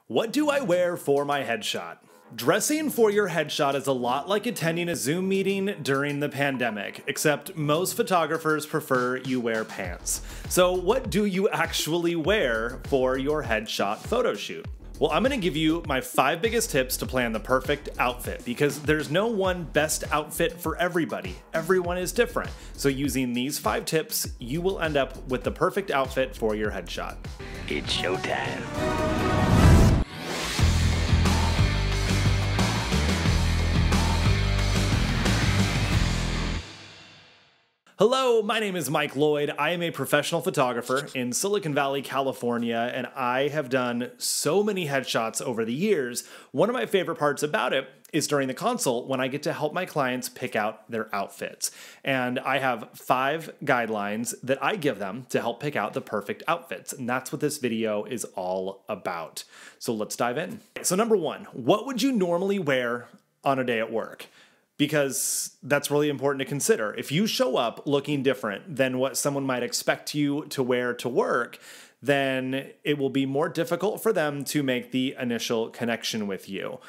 What do I wear for my headshot? Dressing for your headshot is a lot like attending a Zoom meeting during the pandemic, except most photographers prefer you wear pants. So what do you actually wear for your headshot photo shoot? Well, I'm gonna give you my 5 biggest tips to plan the perfect outfit because there's no one best outfit for everybody. Everyone is different. So using these 5 tips, you will end up with the perfect outfit for your headshot. It's showtime. Hello, my name is Mike Lloyd. I am a professional photographer in Silicon Valley, California, and I have done so many headshots over the years. One of my favorite parts about it is during the consult when I get to help my clients pick out their outfits. And I have 5 guidelines that I give them to help pick out the perfect outfits. And that's what this video is all about. So let's dive in. So number 1, what would you normally wear on a day at work? Because that's really important to consider. If you show up looking different than what someone might expect you to wear to work, then it will be more difficult for them to make the initial connection with you.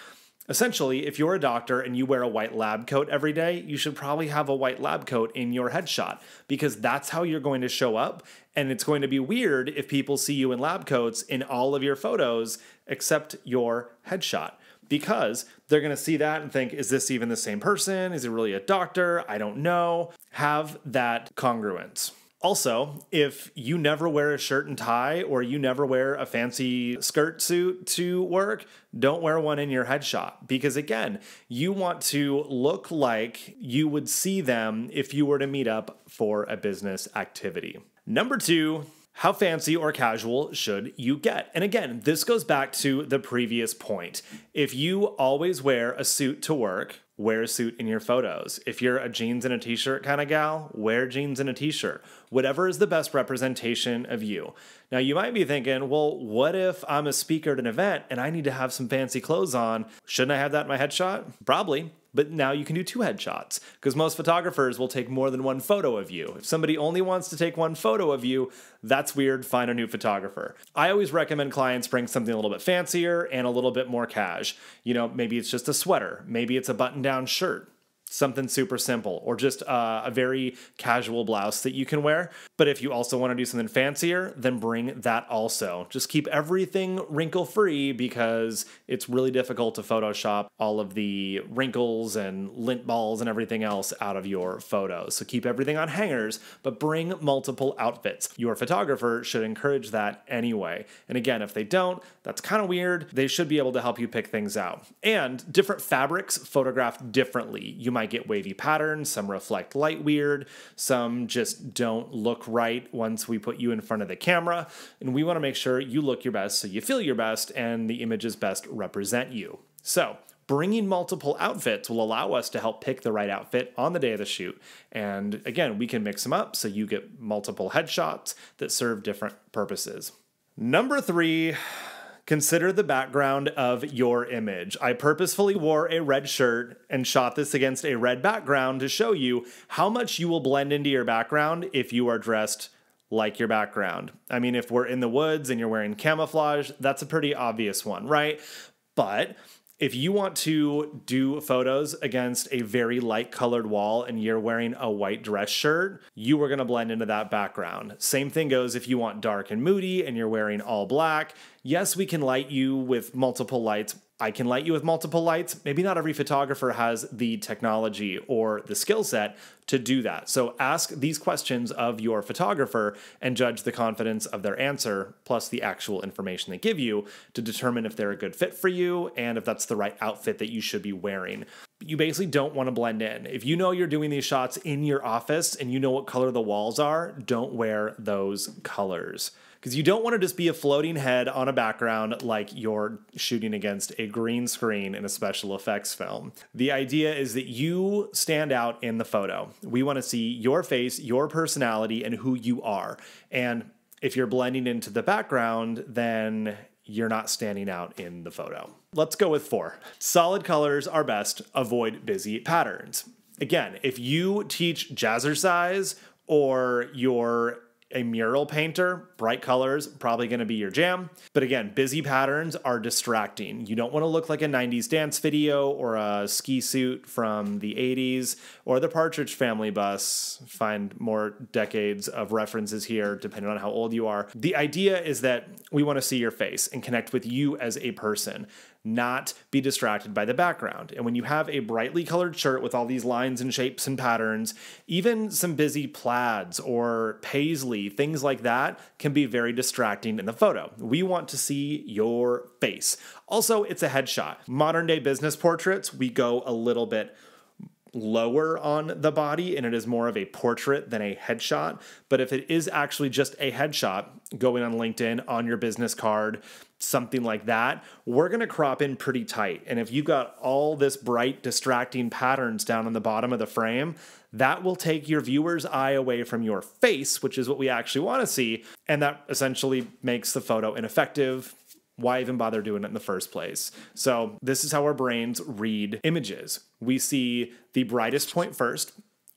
Essentially, if you're a doctor and you wear a white lab coat every day, you should probably have a white lab coat in your headshot because that's how you're going to show up. And it's going to be weird if people see you in lab coats in all of your photos except your headshot. Because they're going to see that and think, is this even the same person? Is it really a doctor? I don't know. Have that congruence. Also, if you never wear a shirt and tie or you never wear a fancy skirt suit to work, don't wear one in your headshot. Because again, you want to look like you would see them if you were to meet up for a business activity. Number 2, how fancy or casual should you get? And again, this goes back to the previous point. If you always wear a suit to work, wear a suit in your photos. If you're a jeans and a t-shirt kind of gal, wear jeans and a t-shirt. Whatever is the best representation of you. Now you might be thinking, well, what if I'm a speaker at an event and I need to have some fancy clothes on? Shouldn't I have that in my headshot? Probably. But now you can do 2 headshots because most photographers will take more than 1 photo of you. If somebody only wants to take 1 photo of you, that's weird. Find a new photographer. I always recommend clients bring something a little bit fancier and a little bit more cash. You know, maybe it's just a sweater. Maybe it's a button-down shirt. Something super simple, or just a very casual blouse that you can wear. But if you also want to do something fancier, then bring that also. Just keep everything wrinkle-free because it's really difficult to Photoshop all of the wrinkles and lint balls and everything else out of your photos. So keep everything on hangers, but bring multiple outfits. Your photographer should encourage that anyway. And again, if they don't, that's kind of weird. They should be able to help you pick things out. And different fabrics photograph differently. You might get wavy patterns, some reflect light weird, some just don't look right once we put you in front of the camera, and we want to make sure you look your best so you feel your best and the images best represent you. So bringing multiple outfits will allow us to help pick the right outfit on the day of the shoot, and again, we can mix them up so you get multiple headshots that serve different purposes. Number 3, consider the background of your image. I purposefully wore a red shirt and shot this against a red background to show you how much you will blend into your background if you are dressed like your background. I mean, if we're in the woods and you're wearing camouflage, that's a pretty obvious one, right? But if you want to do photos against a very light colored wall and you're wearing a white dress shirt, you are going to blend into that background. Same thing goes if you want dark and moody and you're wearing all black. Yes, we can light you with multiple lights. I can light you with multiple lights. Maybe not every photographer has the technology or the skill set to do that. So ask these questions of your photographer and judge the confidence of their answer, plus the actual information they give you to determine if they're a good fit for you and if that's the right outfit that you should be wearing. You basically don't want to blend in. If you know you're doing these shots in your office and you know what color the walls are, don't wear those colors. Because you don't want to just be a floating head on a background like you're shooting against a green screen in a special effects film. The idea is that you stand out in the photo. We want to see your face, your personality, and who you are. And if you're blending into the background, then you're not standing out in the photo. Let's go with 4. Solid colors are best. Avoid busy patterns. Again, if you teach jazzercise or you're a mural painter, bright colors, probably going to be your jam. But again, busy patterns are distracting. You don't want to look like a 90s dance video or a ski suit from the 80s or the Partridge Family bus. Find more decades of references here, depending on how old you are. The idea is that we want to see your face and connect with you as a person, not be distracted by the background. And when you have a brightly colored shirt with all these lines and shapes and patterns, even some busy plaids or paisley, things like that can be very distracting in the photo. We want to see your face. Also, it's a headshot. Modern day business portraits, we go a little bit lower on the body and it is more of a portrait than a headshot. But if it is actually just a headshot going on LinkedIn, on your business card, something like that, we're going to crop in pretty tight. And if you've got all this bright, distracting patterns down on the bottom of the frame, that will take your viewer's eye away from your face, which is what we actually want to see. And that essentially makes the photo ineffective. Why even bother doing it in the first place? So this is how our brains read images. We see the brightest point first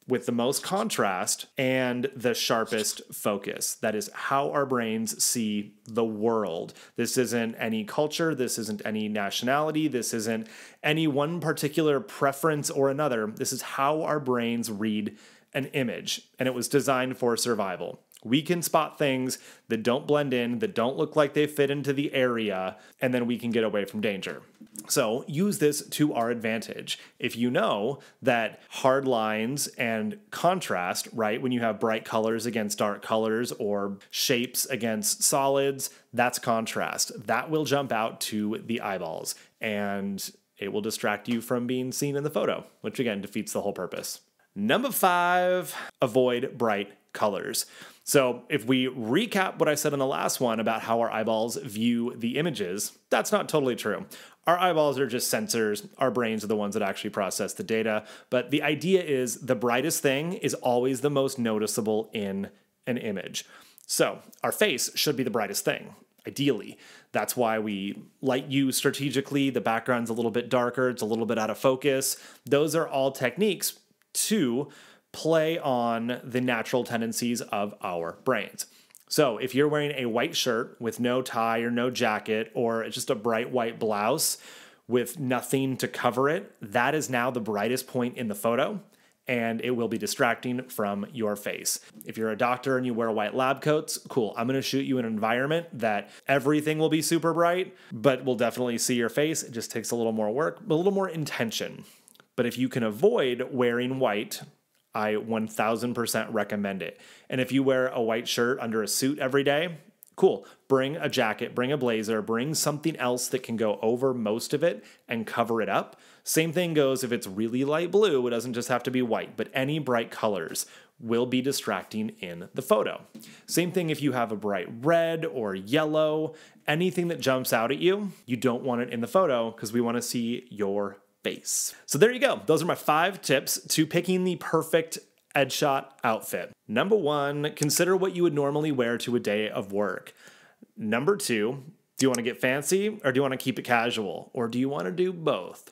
with the most contrast and the sharpest focus. That is how our brains see the world. This isn't any culture. This isn't any nationality. This isn't any one particular preference or another. This is how our brains read an image, and it was designed for survival. We can spot things that don't blend in, that don't look like they fit into the area, and then we can get away from danger. So use this to our advantage. If you know that hard lines and contrast, right, when you have bright colors against dark colors or shapes against solids, that's contrast. That will jump out to the eyeballs, and it will distract you from being seen in the photo, which again defeats the whole purpose. Number 5, avoid bright colors. So if we recap what I said in the last one about how our eyeballs view the images, that's not totally true. Our eyeballs are just sensors. Our brains are the ones that actually process the data. But the idea is the brightest thing is always the most noticeable in an image. So our face should be the brightest thing, ideally. That's why we light use strategically. The background's a little bit darker. It's a little bit out of focus. Those are all techniques to play on the natural tendencies of our brains. So if you're wearing a white shirt with no tie or no jacket, or just a bright white blouse with nothing to cover it, that is now the brightest point in the photo, and it will be distracting from your face. If you're a doctor and you wear white lab coats, cool. I'm gonna shoot you in an environment that everything will be super bright, but we'll definitely see your face. It just takes a little more work, but a little more intention. But if you can avoid wearing white, I 1000% recommend it. And if you wear a white shirt under a suit every day, cool. Bring a jacket, bring a blazer, bring something else that can go over most of it and cover it up. Same thing goes if it's really light blue. It doesn't just have to be white, but any bright colors will be distracting in the photo. Same thing if you have a bright red or yellow, anything that jumps out at you, you don't want it in the photo because we want to see your face. So there you go. Those are my 5 tips to picking the perfect headshot outfit. Number 1, consider what you would normally wear to a day of work. Number 2, do you want to get fancy or do you want to keep it casual? Or do you want to do both?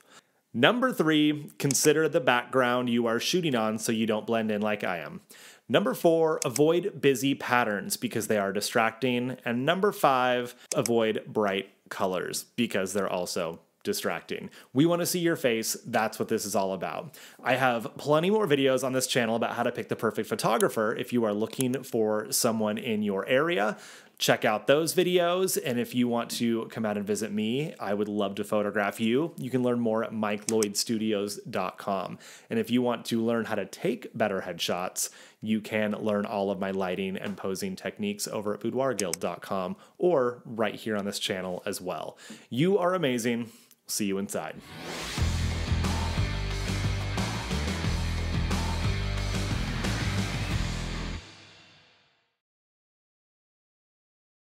Number 3, consider the background you are shooting on so you don't blend in like I am. Number 4, avoid busy patterns because they are distracting. And number 5, avoid bright colors because they're also distracting. We want to see your face. That's what this is all about. I have plenty more videos on this channel about how to pick the perfect photographer if you are looking for someone in your area. Check out those videos. And if you want to come out and visit me, I would love to photograph you. You can learn more at MikeLloydStudios.com. And if you want to learn how to take better headshots, you can learn all of my lighting and posing techniques over at BoudoirGuild.com or right here on this channel as well. You are amazing. See you inside.